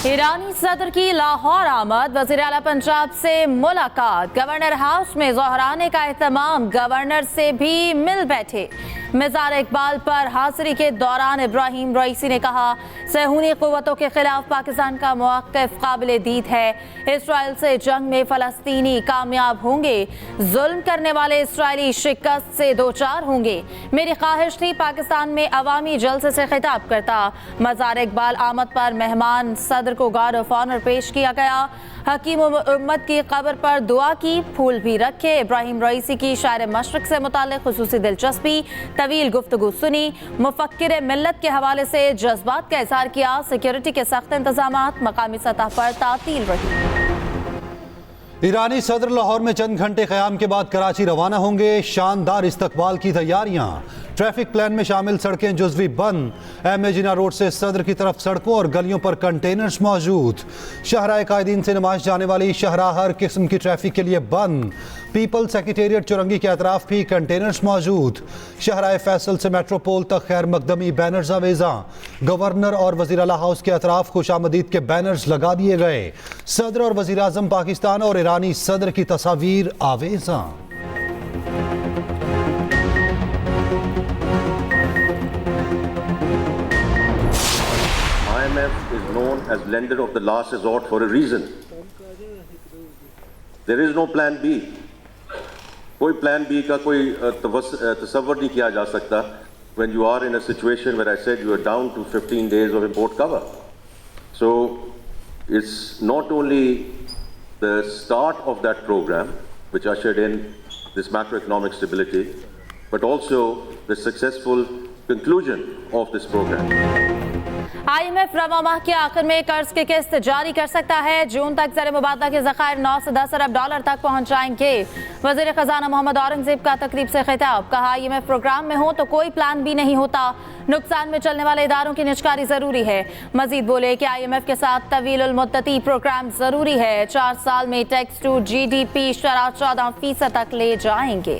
ईरानी सदर की लाहौर आमद, वज़ीर आला पंजाब से मुलाकात, गवर्नर हाउस में ज़ोहराने का एहतमाम, गवर्नर से भी मिल बैठे। मिज़ार इकबाल पर हाज़िरी के दौरान इब्राहिम रईसी ने कहा, सहूनी क़ुव्वतों के खिलाफ पाकिस्तान का मौक़िफ़ काबिल दीद है। इसराइल से जंग में फ़लस्तीनी कामयाब होंगे, जुल्म करने वाले इसराइली शिकस्त से दो चार होंगे। मेरी ख्वाहिश थी पाकिस्तान में अवामी जलसे से खिताब करता। मज़ार इकबाल आमद पर मेहमान सदर को गार्ड ऑफ ऑनर पेश किया गया। हकीम उम्मत की कब्र पर दुआ की, फूल भी रखे। इब्राहिम रईसी की शायर मशरक से मुताल्लिक़ खुसूसी दिलचस्पी, तवील गुफ्तगू सुनी। मुफक्किर मिल्लत के हवाले से जज्बात का इज़हार किया। सिक्योरिटी के सख्त इंतजामात मकामी सतह पर तातील रही। ईरानी सदर लाहौर में चंद घंटे क़याम के बाद कराची रवाना होंगे। शानदार इस्तकबाल की तैयारियां, ट्रैफिक प्लान में शामिल सड़कें जुज़वी बंद। एम ए जिना रोड से सदर की तरफ सड़कों और गलियों पर कंटेनर्स मौजूद। शाहराए कायदीन से नुमाइश जाने वाली शाहराह हर किस्म की ट्रैफिक के लिए बंद। पीपल सेक्रेटेरिएट चुरंगी के अतराफ भी कंटेनर्स मौजूद। शाहराए फैसल से मेट्रोपोल तक खैर मकदमी बैनर्स आवेजा। गवर्नर और वज़ीर आला हाउस के अतराफ खुशामदीद के बैनर्स लगा दिए गए। सदर और वज़ीर आज़म पाकिस्तान और ईरानी सदर की तस्वीर आवेजा। IMF is known as lender of the last resort for a reason. There is no plan B. कोई प्लान बी का कोई तसव्वुर नहीं किया जा सकता when you are in a situation where I said you are down to 15 days of import cover. So it's not only the start of that program which ushered in this macroeconomic stability, but also the successful conclusion of this program. IMF रवा माह के आखिर में कर्ज की किस्त जारी कर सकता है। जून तक ज़र मुबादला के ज़खायर 9 से 10 अरब डॉलर तक पहुंच जाएंगे। वज़ीर ख़जाना मोहम्मद औरंगज़ेब का तकरीब से खिताब, कहा IMF प्रोग्राम में हो तो कोई प्लान भी नहीं होता। नुकसान में चलने वाले इदारों की निजकारी ज़रूरी है। मजीद बोले कि IMF के साथ तवील मुद्दती प्रोग्राम ज़रूरी है। 4 साल में टैक्स टू GDP शरह 14% तक ले जाएंगे।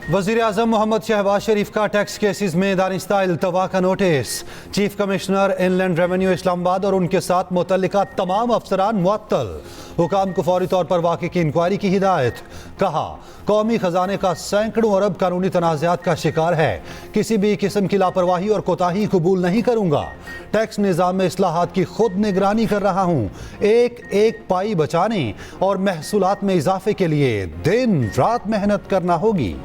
वज़ीर आज़म मोहम्मद शहबाज शरीफ का टैक्स केसेस में दानिस्ता इल्तवा का notice. Chief commissioner inland revenue Islamabad और उनके साथ मुतल्लिका तमाम अफसरान मुअत्तल। हुकाम को फौरी तौर पर वाक़े की इंक्वायरी की हिदायत। कहा, कौमी खजाने का सैकड़ों अरब कानूनी तनाज़ात का शिकार है। किसी भी किस्म की लापरवाही और कोताही कबूल नहीं करूँगा। टैक्स निज़ाम में इस्लाहात की खुद निगरानी कर रहा हूँ। एक एक पाई बचाने और महसूलात में इजाफे के लिए दिन रात मेहनत करना होगी।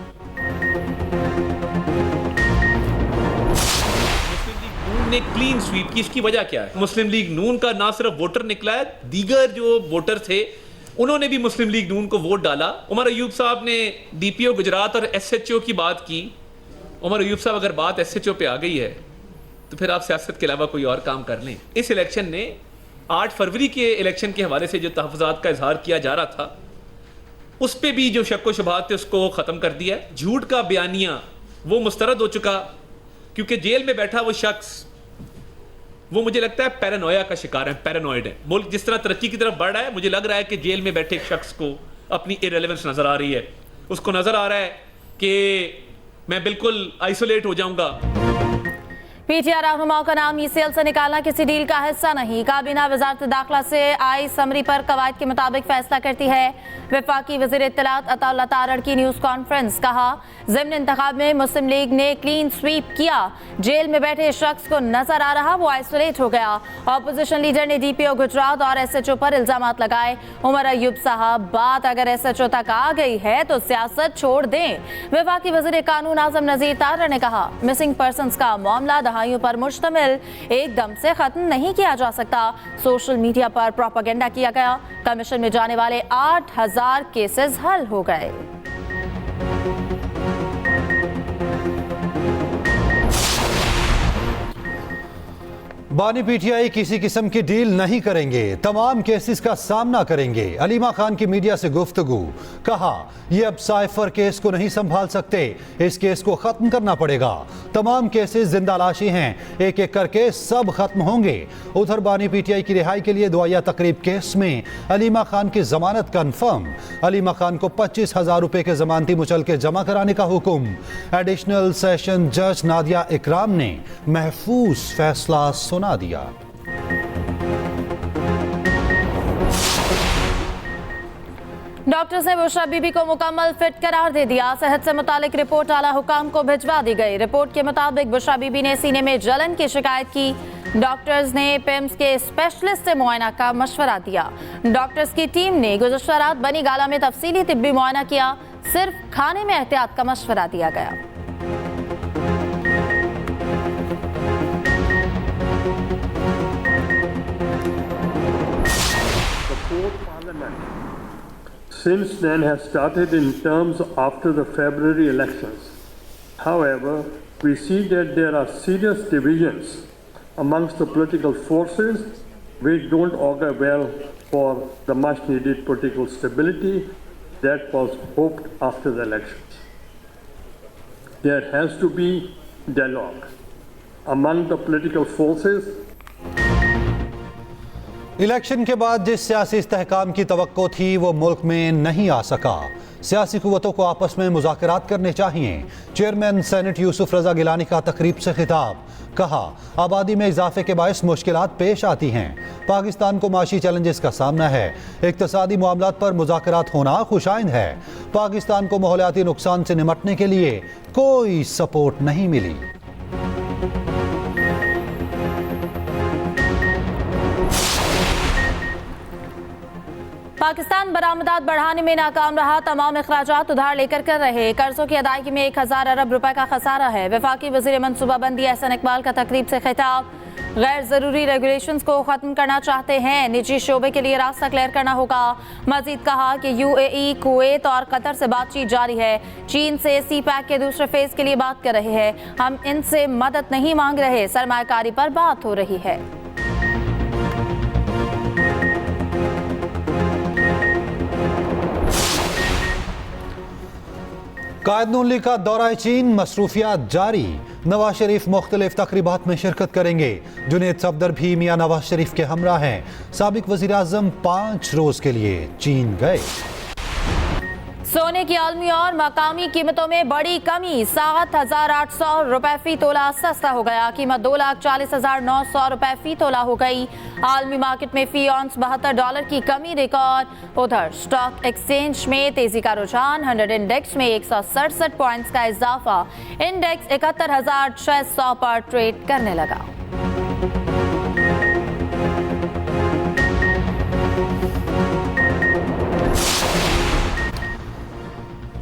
ने क्लीन स्वीप की, इसकी वजह क्या है? मुस्लिम लीग नून का ना सिर्फ वोटर निकला है, दीगर जो वोटर थे उन्होंने भी मुस्लिम लीग नून को वोट डाला। उमर अयूब साहब ने DPO गुजरात और SHO की बात की। उमर अयूब साहब, अगर बात SHO पे आ गई है तो फिर आप सियासत के अलावा कोई और काम कर लें। इस इलेक्शन ने 8 फरवरी के इलेक्शन के हवाले से जो तहफ़्फ़ुज़ात का इजहार किया जा रहा था उस पर भी जो शक व शुबहात थे उसको ख़त्म कर दिया। झूठ का बयानिया वो मुस्तरद हो चुका, क्योंकि जेल में बैठा वो शख्स, वो मुझे लगता है पैरानोया का शिकार है, पैरानॉइड है। मुल्क जिस तरह तरक्की की तरफ बढ़ रहा है, मुझे लग रहा है कि जेल में बैठे एक शख्स को अपनी इररिलेवेंस नजर आ रही है। उसको नजर आ रहा है कि मैं बिल्कुल आइसोलेट हो जाऊंगा। PTI रहनुमाओं का नाम ECL से निकालना किसी डील का हिस्सा नहीं। काबीना वजारत दाखिला से आई समरी पर कवायद के मुताबिक फैसला करती है। वफाकी वज़ीर इत्तलात अताउल्लाह तारड़ की न्यूज़ कॉन्फ्रेंस, कहा, ज़िमनी इंतखाब में मुस्लिम लीग ने क्लीन स्वीप किया। जेल में बैठे शख्स को नजर आ रहा वो आइसोलेट हो गया। ऑपोजिशन लीडर ने DPO गुजरात और SHO पर इल्जामात लगाए। उमर अयूब साहब, बात अगर SHO तक आ गई है तो सियासत छोड़ दें। वफाकी वज़ीर कानून आज़म नज़ीर तारड़ ने कहा, मिसिंग पर्सनस का मामला दहाइयों पर मुश्तमिल, एकदम से खत्म नहीं किया जा सकता। सोशल मीडिया पर प्रोपेगेंडा किया गया। कमीशन में जाने वाले 8000 केसेस हल हो गए। बानी पीटीआई किसी किस्म की डील नहीं करेंगे, तमाम केसेस का सामना करेंगे। अलीमा खान की मीडिया से गुफ्तगू, कहा ये अब साइफर केस को नहीं संभाल सकते, इस केस को खत्म करना पड़ेगा। तमाम केसेस जिंदा लाशी हैं, एक एक करके सब खत्म होंगे। उधर बानी पीटीआई की रिहाई के लिए दुआया तकरीब केस में अलीमा खान की जमानत कंफर्म। अलीमा खान को 25,000 रुपए के जमानती मुचलके जमा कराने का हुक्म। एडिशनल सेशन जज नादिया इकराम ने महफूज फैसला सुना दिया। डॉक्टर्स ने बुशरा बीबी को मुकम्मल फिट करार दे दिया। सेहत से मुतालिक रिपोर्ट आला हुकाम को भिजवा दी गई। रिपोर्ट के मुताबिक बुशरा बीबी ने सीने में जलन की शिकायत की। डॉक्टर्स ने पिम्स के स्पेशलिस्ट से मुआयना का मशवरा दिया। डॉक्टर्स की टीम ने गुज़श्ता रात बनी गाला में तफसीली तिब्बी मुआयना किया। सिर्फ खाने में एहतियात का मशवरा दिया गया। Since then has started in terms after the February elections. However, we see that there are serious divisions amongst the political forces which don't augur well for the much needed political stability that was hoped after the elections. There has to be dialogue among the political forces. Election के बाद जिस सियासी इस्तेहकाम की तवक्को थी वो मुल्क में नहीं आ सका। सियासी कुव्वतों को आपस में मुज़ाकरात करने चाहिए। चेयरमैन सेनेट यूसुफ रजा गिलानी का तकरीब से खिताब, कहा आबादी में इजाफे के बायस मुश्किलात पेश आती हैं। पाकिस्तान को माशी चैलेंजेस का सामना है। इक्तसादी मामलात पर मुज़ाकरात होना खुशाइंद है। पाकिस्तान को माहौलियाती नुकसान से निपटने के लिए कोई सपोर्ट नहीं मिली। पाकिस्तान बरामदात बढ़ाने में नाकाम रहा। तमाम अखराजात उधार लेकर कर रहे। कर्जों की अदायगी में 1000 अरब रुपए का खसारा है। वफाकी वज़ीर मनसूबाबंदी एहसन इकबाल का तकरीब से खिताब, गैर ज़रूरी रेगुलेशंस को ख़त्म करना चाहते हैं, निजी शोबे के लिए रास्ता क्लियर करना होगा। मजीद कहा कि UAE, कुवैत और कतर से बातचीत जारी है। चीन से CPEC के दूसरे फेज़ के लिए बात कर रहे हैं। हम इनसे मदद नहीं मांग रहे, सरमायाकारी पर बात हो रही है। कायद नून लीग का दौरा चीन, मसरूफियात जारी। नवाज शरीफ मुख्तलिफ तकरीबात में शिरकत करेंगे। जुनेद सफदर भी मियां नवाज शरीफ के हमरा हैं। साबिक वज़ीर आज़म 5 रोज के लिए चीन गए। सोने की आलमी और मकामी कीमतों में बड़ी कमी, 7,800 रुपए फी तोला सस्ता हो गया। कीमत 2,40,900 रुपए फी तोला हो गई। आलमी मार्केट में फी ऑन्स $72 की कमी रिकॉर्ड। उधर स्टॉक एक्सचेंज में तेजी का रुझान, 100 इंडेक्स में 167 पॉइंट्स का इजाफा। इंडेक्स 71,600 पर ट्रेड करने लगा।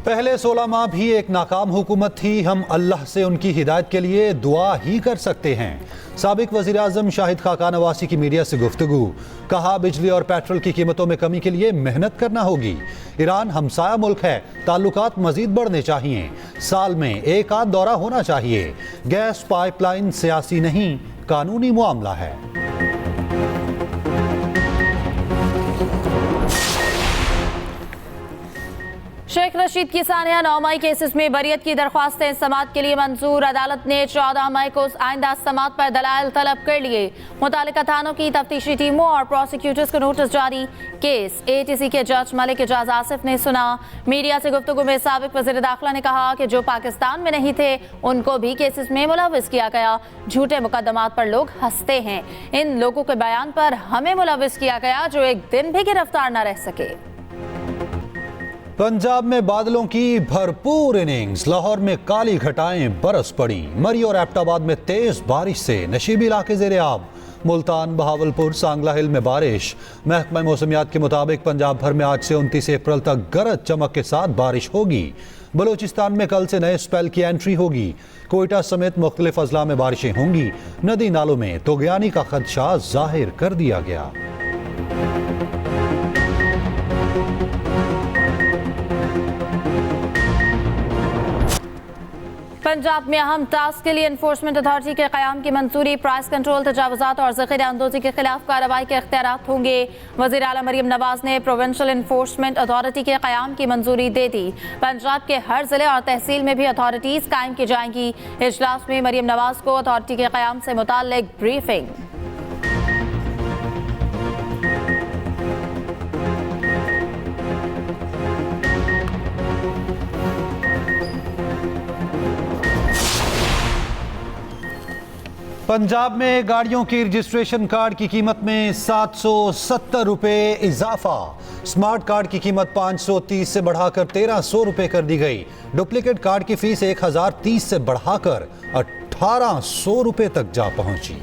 पहले 16 माह भी एक नाकाम हुकूमत थी। हम अल्लाह से उनकी हिदायत के लिए दुआ ही कर सकते हैं। साबिक वज़ीर आज़म शाहिद खाकान नवासी की मीडिया से गुफ्तगू, कहा बिजली और पेट्रोल की कीमतों में कमी के लिए मेहनत करना होगी। ईरान हमसाया मुल्क है, ताल्लुकात मजीद बढ़ने चाहिए। साल में एक आध दौरा होना चाहिए। गैस पाइपलाइन सियासी नहीं, कानूनी मामला है। शेख रशीद की सानिया 9 मई केसेस में बरियत की दरख्वास्तें समात के लिए मंजूर। अदालत ने 14 मई को आइंदा समात पर दलाइल तलब कर लिए। मुतालिका थानों की तफ्तीशी टीमों और प्रोसिक्यूटर्स को नोटिस जारी। केस ATC के जज मलिक एजाज आसिफ ने सुना। मीडिया से गुफ्तगू में साबिक वज़ीर दाखिला ने कहा कि जो पाकिस्तान में नहीं थे उनको भी केसेस में मुलविस किया गया। झूठे मुकदमात पर लोग हंसते हैं। इन लोगों के बयान पर हमें मुलविस किया गया जो एक दिन भी गिरफ्तार न रह सके। पंजाब में बादलों की भरपूर इनिंग्स, लाहौर में काली घटाएं बरस पड़ी। मरी और एबटाबाद में तेज बारिश से नशीबी इलाके ज़ेर-ए-आब। मुल्तान, बहावलपुर, सांगला हिल में बारिश। महकमा मौसमियात के मुताबिक पंजाब भर में आज से 29 अप्रैल तक गरज चमक के साथ बारिश होगी। बलूचिस्तान में कल से नए स्पेल की एंट्री होगी। कोयटा समेत मुख्तलिफ अजला में बारिशें होंगी। नदी नालों में तुगयानी का खदशा जाहिर कर दिया गया। पंजाब में अहम टास्क के लिए एनफोर्समेंट अथॉरिटी के क़याम की मंजूरी। प्राइस कंट्रोल, तजावुज़ात और ज़ख़ीरा अंदोज़ी के खिलाफ कार्रवाई के इख्तियारात होंगे। वज़ीर आला मरियम नवाज ने प्रोविंशियल एनफोर्समेंट अथॉरिटी के क़याम की मंजूरी दे दी। पंजाब के हर ज़िले और तहसील में भी अथॉरिटीज़ कायम की जाएंगी। इजलास में मरियम नवाज को अथॉरिटी के क़याम से मुताल्लिक ब्रीफिंग। पंजाब में गाड़ियों की रजिस्ट्रेशन कार्ड की कीमत में 770 रुपए इजाफा। स्मार्ट कार्ड की कीमत 530 से बढ़ाकर 1300 रुपए कर दी गई। डुप्लीकेट कार्ड की फीस 1030 से बढ़ाकर 1800 रुपए तक जा पहुंची।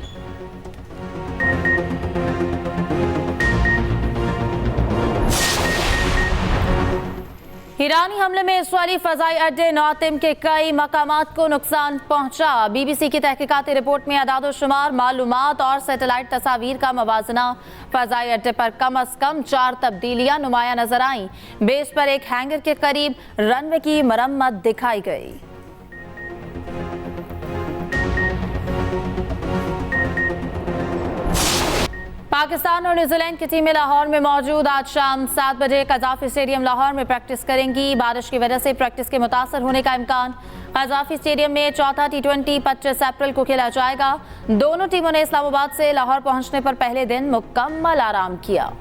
ईरानी हमले में इसराइली फजाई अड्डे नौतिम के कई मकामात को नुकसान पहुंचा। बीबीसी की तहकीकाती रिपोर्ट में अदाद-ओ-शुमार, मालूमात और सैटेलाइट तस्वीर का मवाजना। फजाई अड्डे पर कम अज कम 4 तब्दीलियां नुमाया नजर आईं। बेस पर एक हैंगर के करीब रनवे की मरम्मत दिखाई गई। पाकिस्तान और न्यूजीलैंड की टीमें लाहौर में मौजूद। आज शाम 7 बजे कज़ाफी स्टेडियम लाहौर में प्रैक्टिस करेंगी। बारिश की वजह से प्रैक्टिस के मुतासर होने का इम्कान। कज़ाफी स्टेडियम में चौथा T20 25 अप्रैल को खेला जाएगा। दोनों टीमों ने इस्लामाबाद से लाहौर पहुंचने पर पहले दिन मुकम्मल आराम किया।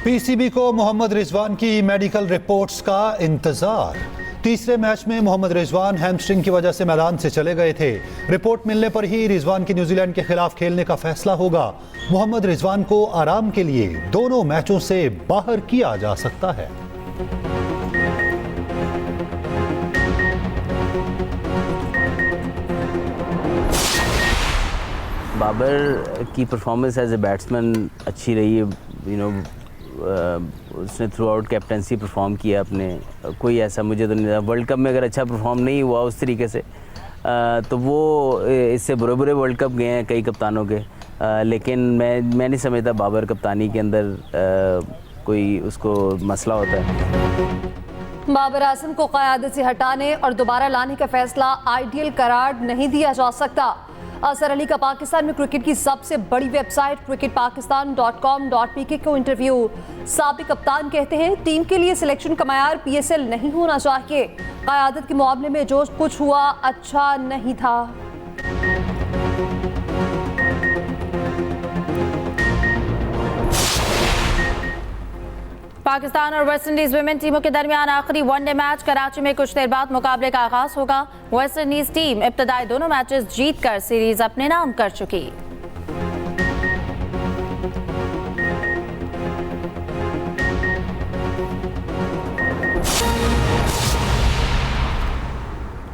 पीसीबी को मोहम्मद रिजवान की मेडिकल रिपोर्ट्स का इंतजार। तीसरे मैच में मोहम्मद रिजवान हैमस्ट्रिंग की वजह से मैदान से चले गए थे। रिपोर्ट मिलने पर ही रिजवान की न्यूजीलैंड के खिलाफ खेलने का फैसला होगा। मोहम्मद रिजवान को आराम के लिए दोनों मैचों से बाहर किया जा सकता है। बाबर की परफॉर्मेंस एज ए बैट्समैन अच्छी रही है। उसने थ्रू आउट कैप्टनसी परफॉर्म किया अपने। कोई ऐसा मुझे तो नहीं लगा वर्ल्ड कप में अगर अच्छा परफॉर्म नहीं हुआ उस तरीके से तो वो इससे बुरे बुरे वर्ल्ड कप गए हैं कई कप्तानों के। लेकिन मैं नहीं समझता बाबर कप्तानी के अंदर कोई उसको मसला होता है। बाबर आजम को क़यादत से हटाने और दोबारा लाने का फैसला आइडियल करार नहीं दिया जा सकता। असर अली का पाकिस्तान में क्रिकेट की सबसे बड़ी वेबसाइट cricketpakistan.com.pk को इंटरव्यू। साबिक कप्तान कहते हैं टीम के लिए सिलेक्शन का मयार PSL नहीं होना चाहिए। क़यादत के मामले में जो कुछ हुआ अच्छा नहीं था। पाकिस्तान और वेस्ट इंडीज विमेन टीमों के दरमियान आखिरी वनडे मैच कराची में कुछ देर बाद मुकाबले का आगाज होगा। वेस्ट इंडीज टीम इब्तदाई दोनों मैचेस जीतकर सीरीज अपने नाम कर चुकी।